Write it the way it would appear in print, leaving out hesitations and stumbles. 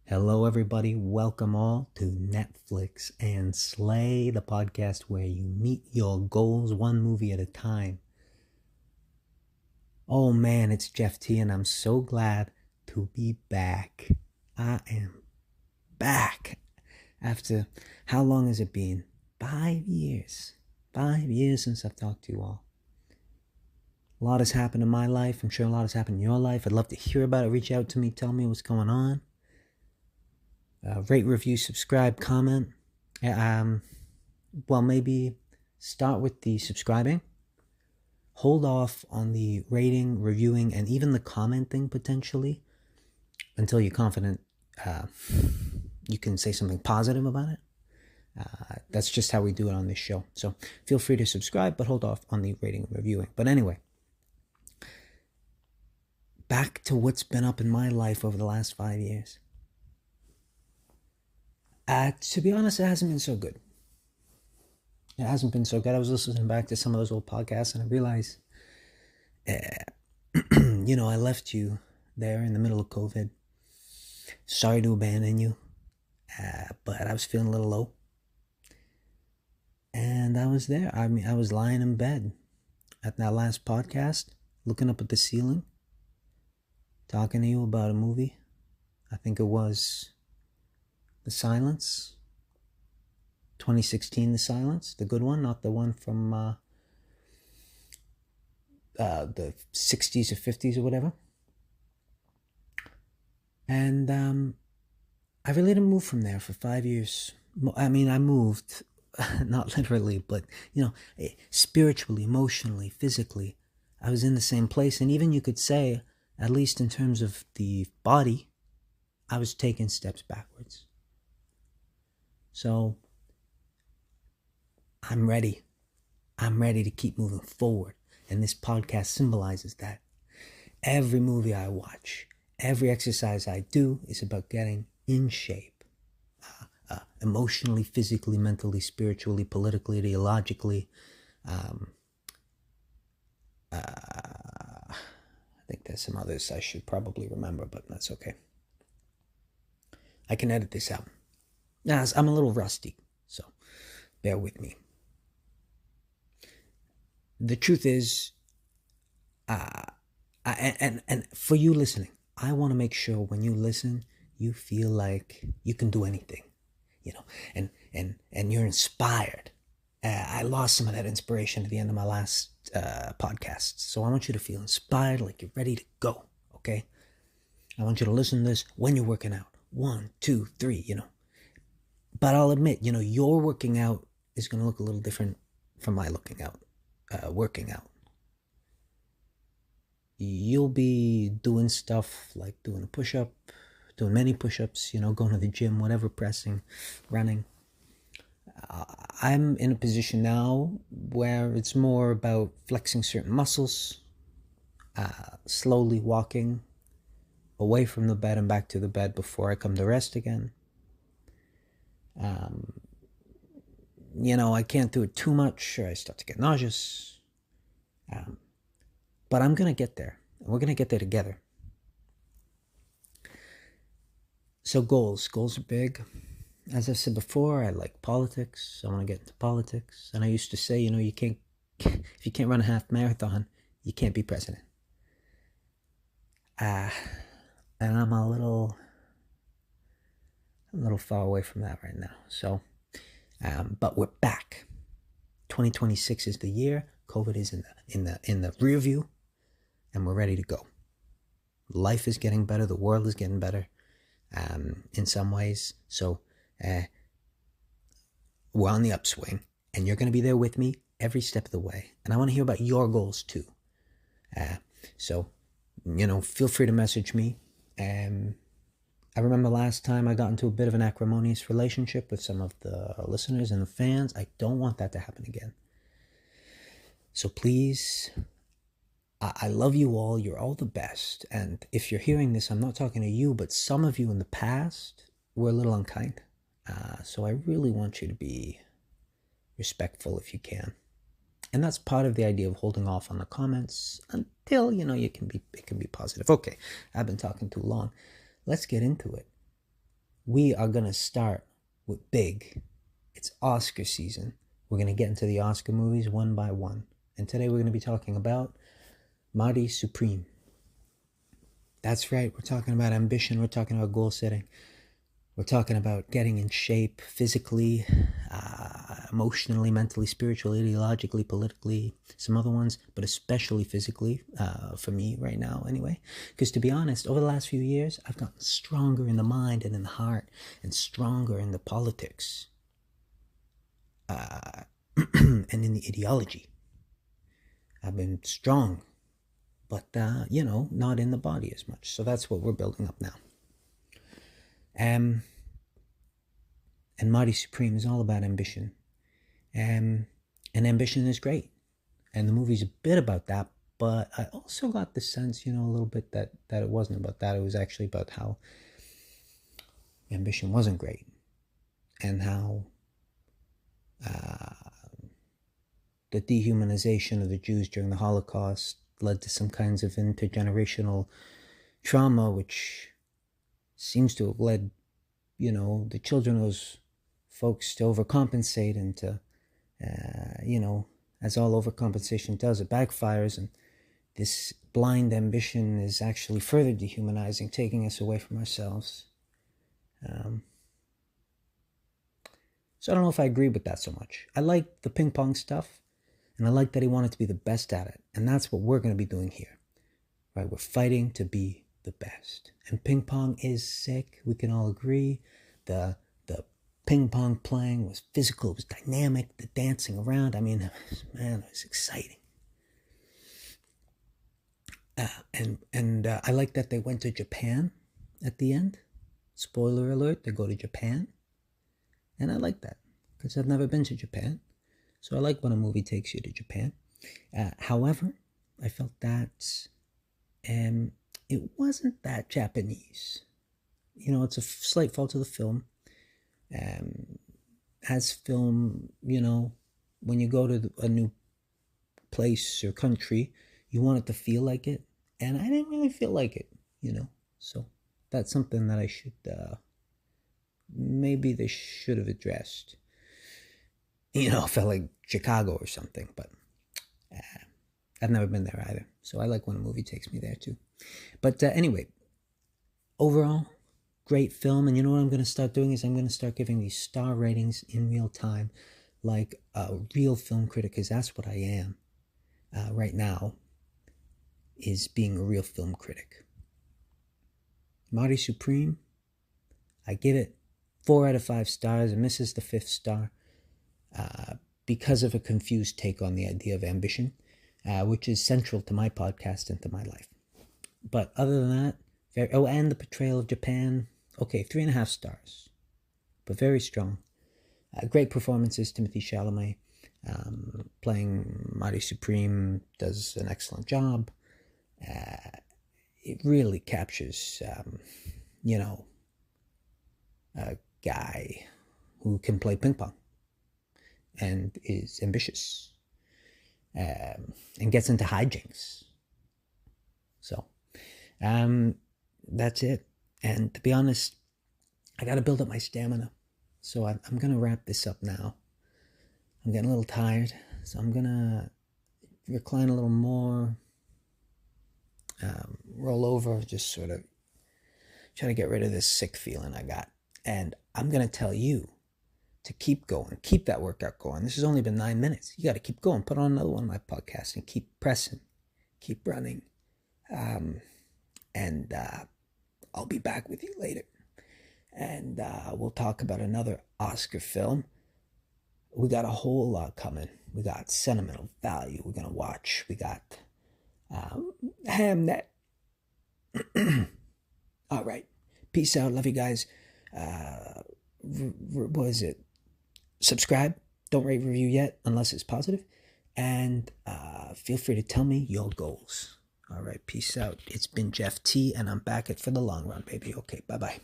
Hello, everybody. Welcome all to Netflix and Slay, the podcast where you meet your goals one movie at a time. Oh man, it's Jeff T, and I'm so glad to be back. I am back. After how long has it been? 5 years. 5 years since I've talked to you all. A lot has happened in my life. I'm sure a lot has happened in your life. I'd love to hear about it. Reach out to me. Tell me what's going on. Rate, review, subscribe, comment. Maybe start with the subscribing. Hold off on the rating, reviewing, and even the commenting potentially until you're confident you can say something positive about it. That's just how we do it on this show. So feel free to subscribe, but hold off on the rating and reviewing. But anyway, back to what's been up in my life over the last 5 years. To be honest, it hasn't been so good. It hasn't been so good. I was listening back to some of those old podcasts and I realized, I left you there in the middle of COVID. Sorry to abandon you, but I was feeling a little low. And I was there. I was lying in bed at that last podcast, looking up at the ceiling, talking to you about a movie. I think it was The Silence. 2016, The Silence, the good one, not the one from the 60s or 50s or whatever. And I really didn't move from there for 5 years. I moved, not literally, but, spiritually, emotionally, physically. I was in the same place. And even you could say, at least in terms of the body, I was taking steps backwards. So I'm ready. I'm ready to keep moving forward. And this podcast symbolizes that. Every movie I watch, every exercise I do is about getting in shape. Emotionally, physically, mentally, spiritually, politically, ideologically. I think there's some others I should probably remember, but that's okay. I can edit this out. I'm a little rusty, so bear with me. The truth is, and for you listening, I want to make sure when you listen, you feel like you can do anything, and you're inspired. I lost some of that inspiration at the end of my last podcast, so I want you to feel inspired, like you're ready to go, okay? I want you to listen to this when you're working out. 1, 2, 3, But I'll admit, your working out is going to look a little different from my working out. You'll be doing stuff like doing a push-up, doing many push-ups, going to the gym, whatever, pressing, running. I'm in a position now where it's more about flexing certain muscles, slowly walking away from the bed and back to the bed before I come to rest again. I can't do it too much or I start to get nauseous. But I'm going to get there. And we're going to get there together. So goals. Goals are big. As I've said before, I like politics. I want to get into politics. And I used to say, you can't, if you can't run a half marathon, you can't be president. And I'm a little far away from that right now. So, but we're back. 2026 is the year. COVID is in the rear view, and we're ready to go. Life is getting better. The world is getting better, in some ways. So, we're on the upswing, and you're going to be there with me every step of the way. And I want to hear about your goals too. So, feel free to message me. I remember last time I got into a bit of an acrimonious relationship with some of the listeners and the fans. I don't want that to happen again. So please, I love you all. You're all the best. And if you're hearing this, I'm not talking to you, but some of you in the past were a little unkind. So I really want you to be respectful if you can. And that's part of the idea of holding off on the comments until, it can be positive. Okay, I've been talking too long. Let's get into it. we are going to start with big. It's Oscar season. We're going to get into the Oscar movies one by one. And today we're going to be talking about Marty Supreme. That's right, we're talking about ambition, we're talking about goal setting. We're talking about getting in shape physically, emotionally, mentally, spiritually, ideologically, politically, some other ones, but especially physically, for me right now anyway. Because to be honest, over the last few years, I've gotten stronger in the mind and in the heart, and stronger in the politics, and in the ideology. I've been strong, but, not in the body as much. So that's what we're building up now. And Marty Supreme is all about ambition. And ambition is great. And the movie's a bit about that, but I also got the sense, a little bit that it wasn't about that. It was actually about how ambition wasn't great. And how the dehumanization of the Jews during the Holocaust led to some kinds of intergenerational trauma, which seems to have led, the children of those folks to overcompensate and to, as all overcompensation does, it backfires. And this blind ambition is actually further dehumanizing, taking us away from ourselves. So I don't know if I agree with that so much. I like the ping pong stuff, and I like that he wanted to be the best at it. And that's what we're going to be doing here, right? We're fighting to be the best. And ping pong is sick. We can all agree. The ping pong playing was physical. It was dynamic. The dancing around. I mean, man, it was exciting. And I like that they went to Japan at the end. Spoiler alert, they go to Japan. And I like that because I've never been to Japan. So I like when a movie takes you to Japan. However, I felt that it wasn't that Japanese. It's a slight fault of the film. As film, when you go to a new place or country, you want it to feel like it. And I didn't really feel like it, So that's something that I should, maybe they should have addressed. Felt like Chicago or something, but I've never been there either. So I like when a movie takes me there too. But anyway, overall, great film. And you know what I'm going to start doing is I'm going to start giving these star ratings in real time, like a real film critic, because that's what I am right now, is being a real film critic. Marty Supreme, I give it 4 out of 5 stars. It misses the 5th star because of a confused take on the idea of ambition, which is central to my podcast and to my life. But other than that, and the portrayal of Japan, okay, 3.5 stars, but very strong. Great performances. Timothy Chalamet playing Marty Supreme does an excellent job. It really captures, a guy who can play ping pong and is ambitious and gets into hijinks. So that's it. And to be honest, I got to build up my stamina. So I'm going to wrap this up now. I'm getting a little tired, so I'm going to recline a little more, roll over, just sort of try to get rid of this sick feeling I got. And I'm going to tell you to keep going, keep that workout going. This has only been 9 minutes. You got to keep going. Put on another one of my podcasts and keep pressing, keep running. And I'll be back with you later. And we'll talk about another Oscar film. We got a whole lot coming. We got Sentimental Value we're going to watch. We got Hamnet. All right. Peace out. Love you guys. What is it? Subscribe. Don't rate, review yet, unless it's positive. And feel free to tell me your goals. All right. Peace out. It's been Jeff T, and I'm back for the long run, baby. Okay. Bye-bye.